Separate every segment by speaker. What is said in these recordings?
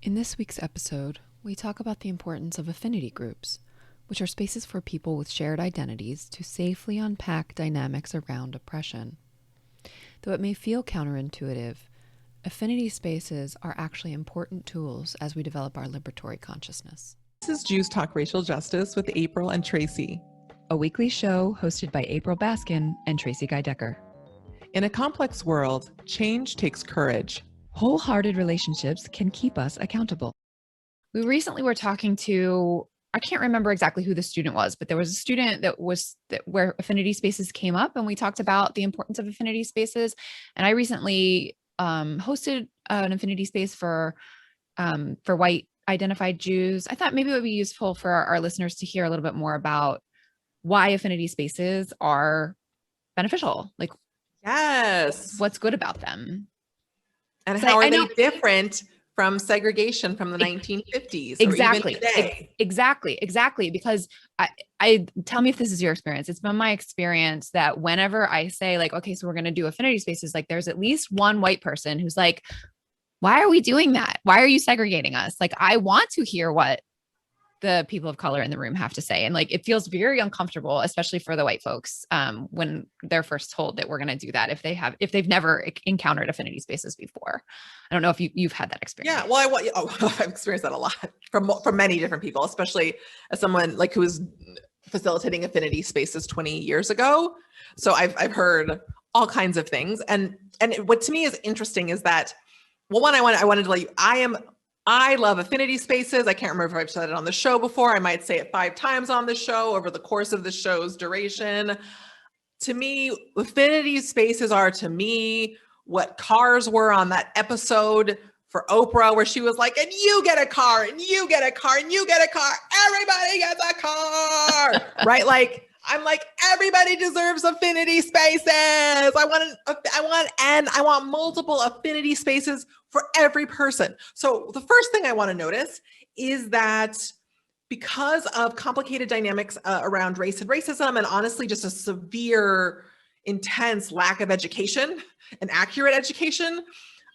Speaker 1: In this week's episode, we talk about the importance of affinity groups, which are spaces for people with shared identities to safely unpack dynamics around oppression. Though it may feel counterintuitive, affinity spaces are actually important tools as we develop our liberatory consciousness.
Speaker 2: This is Jews Talk Racial Justice with April and Tracie,
Speaker 3: a weekly show hosted by April Baskin and Tracie Guy-Decker.
Speaker 2: In a complex world, change takes courage.
Speaker 3: Wholehearted relationships can keep us accountable.
Speaker 4: We recently were talking to, I can't remember exactly who the student was, but there was a student where affinity spaces came up, and we talked about the importance of affinity spaces. And I recently hosted an affinity space for white identified Jews. I thought maybe it would be useful for our listeners to hear a little bit more about why affinity spaces are beneficial. Like,
Speaker 2: yes,
Speaker 4: what's good about them?
Speaker 2: And how are they different from segregation from the 1950s?
Speaker 4: Exactly.
Speaker 2: Or even today?
Speaker 4: Exactly. Because I tell me if this is your experience. It's been my experience that whenever I say like, okay, so we're going to do affinity spaces, like there's at least one white person who's like, why are we doing that? Why are you segregating us? Like, I want to hear what the people of color in the room have to say. And like, it feels very uncomfortable, especially for the white folks, when they're first told that we're going to do that, if they've never encountered affinity spaces before. I don't know if you've had that experience.
Speaker 2: Yeah, well, I've experienced that a lot from many different people, especially as someone like who was facilitating affinity spaces 20 years ago. So I've heard all kinds of things. And what to me is interesting is that, well, one, I wanted to let you, I love affinity spaces. I can't remember if I've said it on the show before. I might say it 5 times on the show over the course of the show's duration. To me, affinity spaces are, to me, what cars were on that episode for Oprah, where she was like, and you get a car, and you get a car, and you get a car. Everybody gets a car, right? Like, I'm like, everybody deserves affinity spaces. I want multiple affinity spaces for every person. So the first thing I want to notice is that because of complicated dynamics around race and racism, and honestly, just a severe, intense lack of education and accurate education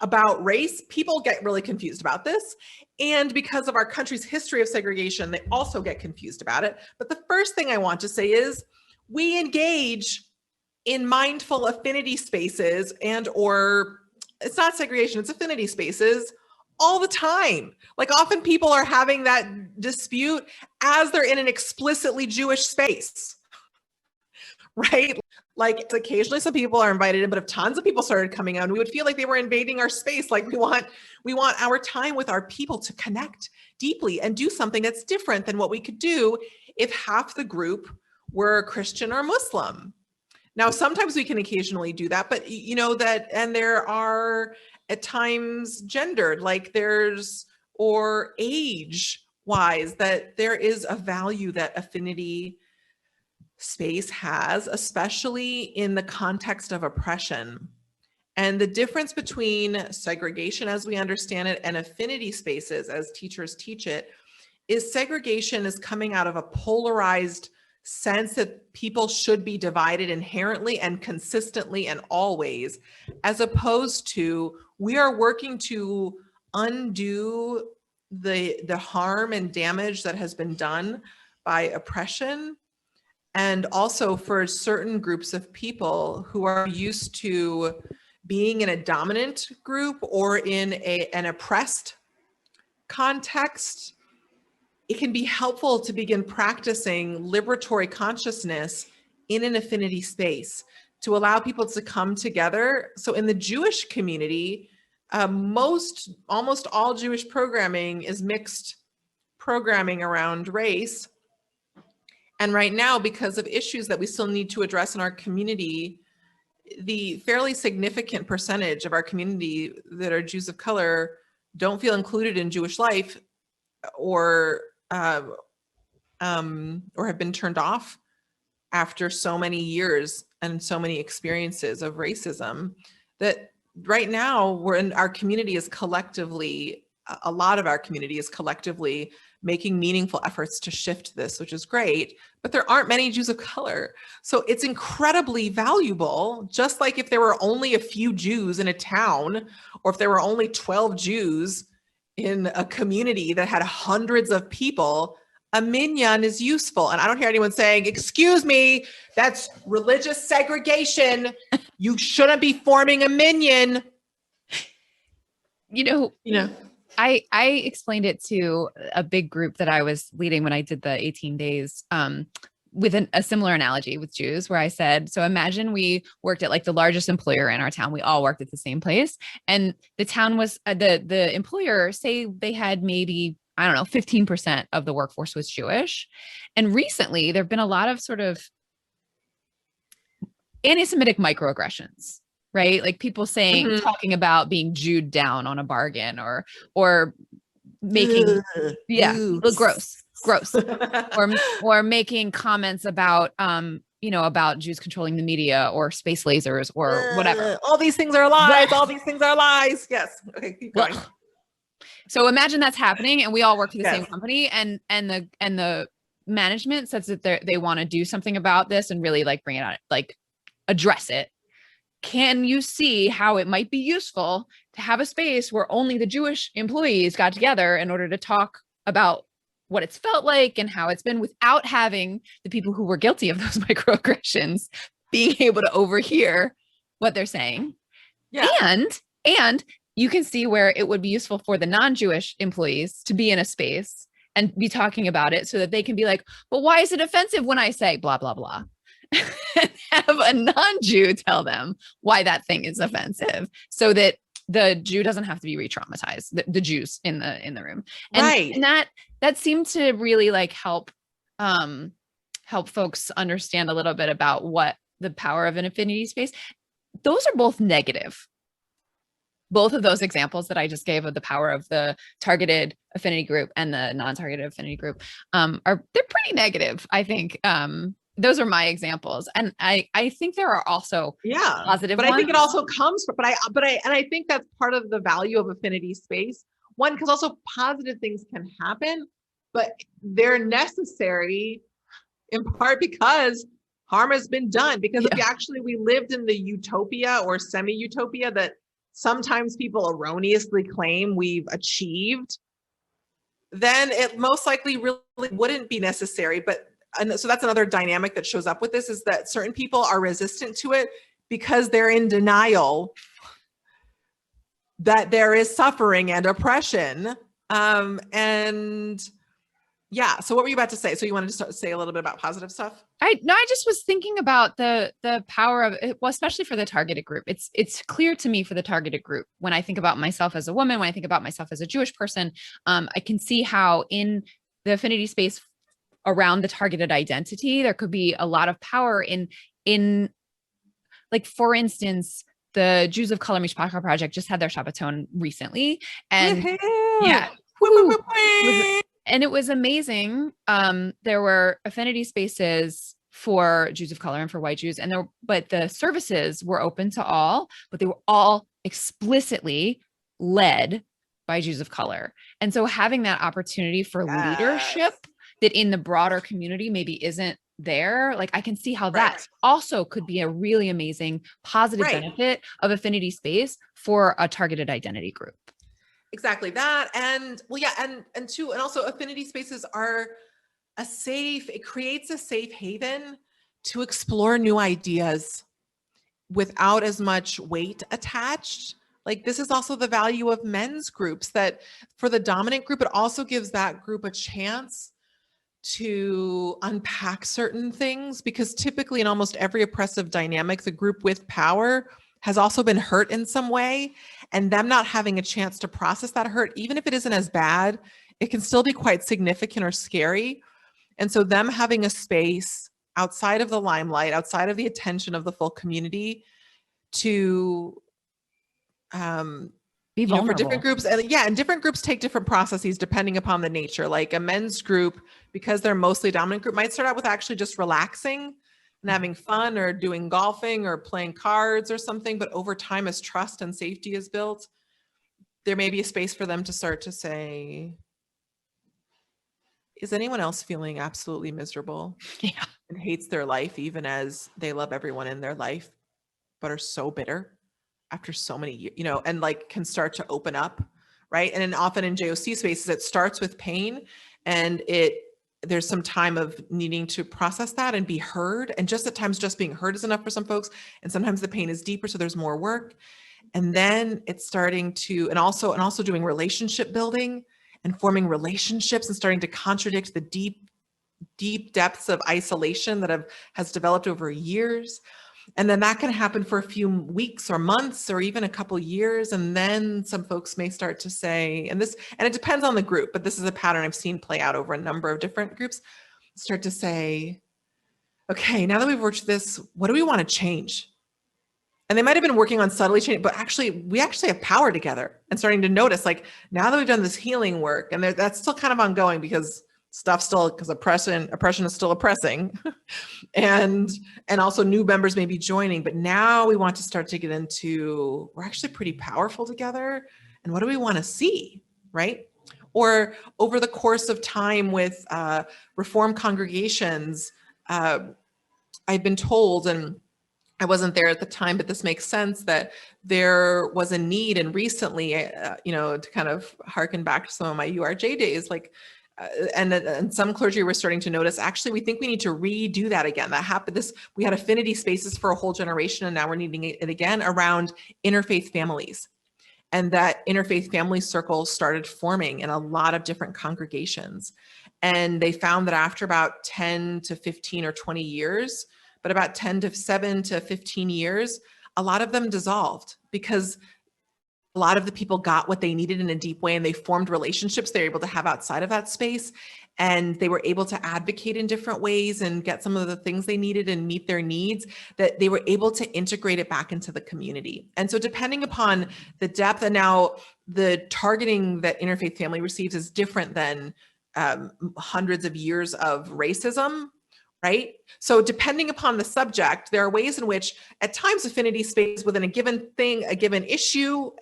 Speaker 2: about race, people get really confused about this. And because of our country's history of segregation, they also get confused about it. But the first thing I want to say is we engage in mindful affinity spaces or it's not segregation, it's affinity spaces all the time. Like, often people are having that dispute as they're in an explicitly Jewish space, right? Like, occasionally some people are invited in, but if tons of people started coming out, we would feel like they were invading our space. Like, we want our time with our people to connect deeply and do something that's different than what we could do if half the group were Christian or Muslim. Now, sometimes we can occasionally do that, but and there are at times gendered, like or age wise, that there is a value that affinity space has, especially in the context of oppression. And the difference between segregation as we understand it and affinity spaces as teachers teach it is segregation is coming out of a polarized sense that people should be divided inherently and consistently and always, as opposed to we are working to undo the harm and damage that has been done by oppression. And also for certain groups of people who are used to being in a dominant group or in an oppressed context, it can be helpful to begin practicing liberatory consciousness in an affinity space to allow people to come together. So in the Jewish community, almost all Jewish programming is mixed programming around race. And right now, because of issues that we still need to address in our community, the fairly significant percentage of our community that are Jews of color don't feel included in Jewish life or have been turned off after so many years and so many experiences of racism, that right now our community is collectively, a lot of our community is collectively making meaningful efforts to shift this, which is great, but there aren't many Jews of color. So it's incredibly valuable, just like if there were only a few Jews in a town, or if there were only 12 Jews in a community that had hundreds of people, a minyan is useful. And I don't hear anyone saying, excuse me, that's religious segregation. You shouldn't be forming a minyan.
Speaker 4: You know, I explained it to a big group that I was leading when I did the 18 days, with a similar analogy with Jews, where I said, so imagine we worked at like the largest employer in our town. We all worked at the same place. And the town was the employer, say they had maybe, I don't know, 15% of the workforce was Jewish. And recently there've been a lot of sort of anti-Semitic microaggressions, right? Like people saying, talking about being Jewed down on a bargain, or making, gross, or making comments about, about Jews controlling the media or space lasers or whatever.
Speaker 2: All these things are lies. All these things are lies. Yes. Okay. Keep going.
Speaker 4: So imagine that's happening and we all work for the same company, and the management says that they want to do something about this and really like bring it out, like address it. Can you see how it might be useful to have a space where only the Jewish employees got together in order to talk about what it's felt like and how it's been, without having the people who were guilty of those microaggressions being able to overhear what they're saying? Yeah. And you can see where it would be useful for the non-Jewish employees to be in a space and be talking about it so that they can be like, but why is it offensive when I say blah, blah, blah? And have a non-Jew tell them why that thing is offensive, so that the Jew doesn't have to be re-traumatized, the Jews in the room. And that seemed to really like help folks understand a little bit about what the power of an affinity space. Those are both negative. Both of those examples that I just gave of the power of the targeted affinity group and the non-targeted affinity group, they're pretty negative, I think. Those are my examples. And I think there are also positive
Speaker 2: but
Speaker 4: ones.
Speaker 2: I think it also comes from, I think that's part of the value of affinity space. One, because also positive things can happen, but they're necessary in part because harm has been done. Because if we lived in the utopia or semi-utopia that sometimes people erroneously claim we've achieved, then it most likely really wouldn't be necessary. And so that's another dynamic that shows up with this, is that certain people are resistant to it because they're in denial that there is suffering and oppression. So what were you about to say? So you wanted to say a little bit about positive stuff?
Speaker 4: I just was thinking about the power of it, well, especially for the targeted group. It's clear to me for the targeted group, when I think about myself as a woman, when I think about myself as a Jewish person, I can see how in the affinity space around the targeted identity, there could be a lot of power in like, for instance, the Jews of Color Mishpacha Project just had their Shabbaton recently. And and it was amazing. There were affinity spaces for Jews of color and for white Jews, but the services were open to all, but they were all explicitly led by Jews of color. And so having that opportunity for leadership that in the broader community maybe isn't there, like I can see how that also could be a really amazing positive benefit of affinity space for a targeted identity group.
Speaker 2: Exactly that. And also affinity spaces are it creates a safe haven to explore new ideas without as much weight attached. Like, this is also the value of men's groups, that for the dominant group, it also gives that group a chance to unpack certain things, because typically in almost every oppressive dynamic, the group with power has also been hurt in some way, and them not having a chance to process that hurt, even if it isn't as bad, it can still be quite significant or scary. And so them having a space outside of the limelight, outside of the attention of the full community, to
Speaker 4: be vulnerable
Speaker 2: for different groups. And different groups take different processes depending upon the nature. Like a men's group, because they're mostly dominant group, might start out with actually just relaxing and having fun, or doing golfing or playing cards or something. But over time, as trust and safety is built, there may be a space for them to start to say, is anyone else feeling absolutely miserable and hates their life, even as they love everyone in their life, but are so bitter after so many years, and like can start to open up, right? And then often in JOC spaces, it starts with pain, and there's some time of needing to process that and be heard. And just at times, just being heard is enough for some folks. And sometimes the pain is deeper, so there's more work. And then it's starting to, and also doing relationship building and forming relationships and starting to contradict the deep depths of isolation that has developed over years. And then that can happen for a few weeks or months or even a couple years. And then some folks may start to say, and it depends on the group, but this is a pattern I've seen play out over a number of different groups, start to say, okay, now that we've worked this, what do we want to change? And they might have been working on subtly changing, but we actually have power together, and starting to notice, like, now that we've done this healing work, and that's still kind of ongoing because oppression is still oppressing, and also new members may be joining, but now we want to start to get into, we're actually pretty powerful together, and what do we want to see, right? Or over the course of time with Reform congregations, I've been told, and I wasn't there at the time, but this makes sense, that there was a need, and recently, to kind of harken back to some of my URJ days, like, and some clergy were starting to notice, actually, we think we need to redo that again. That happened. We had affinity spaces for a whole generation, and now we're needing it again around interfaith families. And that interfaith family circles started forming in a lot of different congregations. And they found that after about 10 to 15 or 20 years, but about 7 to 15 years, a lot of them dissolved because a lot of the people got what they needed in a deep way, and they formed relationships they were able to have outside of that space. And they were able to advocate in different ways and get some of the things they needed and meet their needs, that they were able to integrate it back into the community. And so depending upon the depth, and now the targeting that interfaith family receives is different than hundreds of years of racism, right? So depending upon the subject, there are ways in which at times affinity space within a given thing, a given issue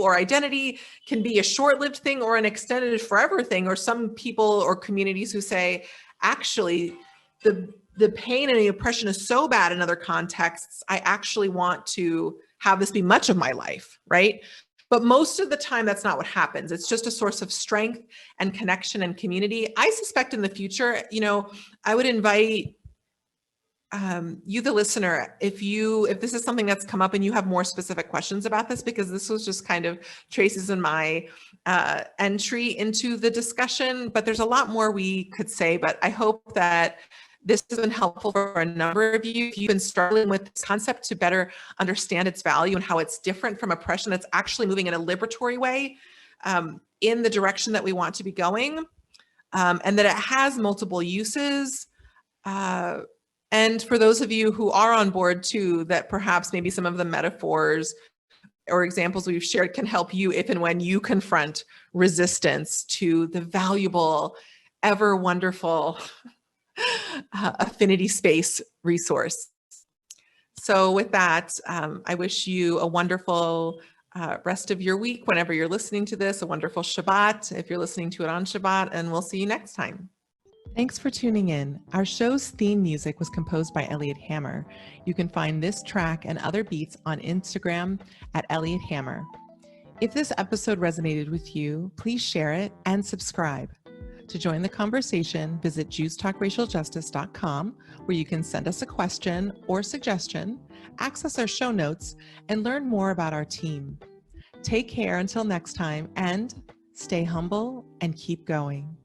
Speaker 2: or identity can be a short-lived thing or an extended forever thing, or some people or communities who say, actually, the pain and the oppression is so bad in other contexts, I actually want to have this be much of my life, right? But most of the time, that's not what happens. It's just a source of strength and connection and community. I suspect in the future, I would invite you, the listener, if this is something that's come up and you have more specific questions about this, because this was just kind of Tracie's and my entry into the discussion, but there's a lot more we could say. But I hope that this has been helpful for a number of you. If you've been struggling with this concept to better understand its value and how it's different from oppression, that's actually moving in a liberatory way in the direction that we want to be going, and that it has multiple uses. And for those of you who are on board too, that perhaps maybe some of the metaphors or examples we've shared can help you if and when you confront resistance to the valuable, ever wonderful affinity space resource. So with that, I wish you a wonderful rest of your week whenever you're listening to this, a wonderful Shabbat if you're listening to it on Shabbat, and we'll see you next time. Thanks for tuning in. Our show's theme music was composed by Elliot Hammer. You can find this track and other beats on Instagram at Elliot Hammer. If this episode resonated with you, please share it and subscribe. To join the conversation, visit JewsTalkRacialJustice.com, where you can send us a question or suggestion, access our show notes, and learn more about our team. Take care until next time, and stay humble and keep going.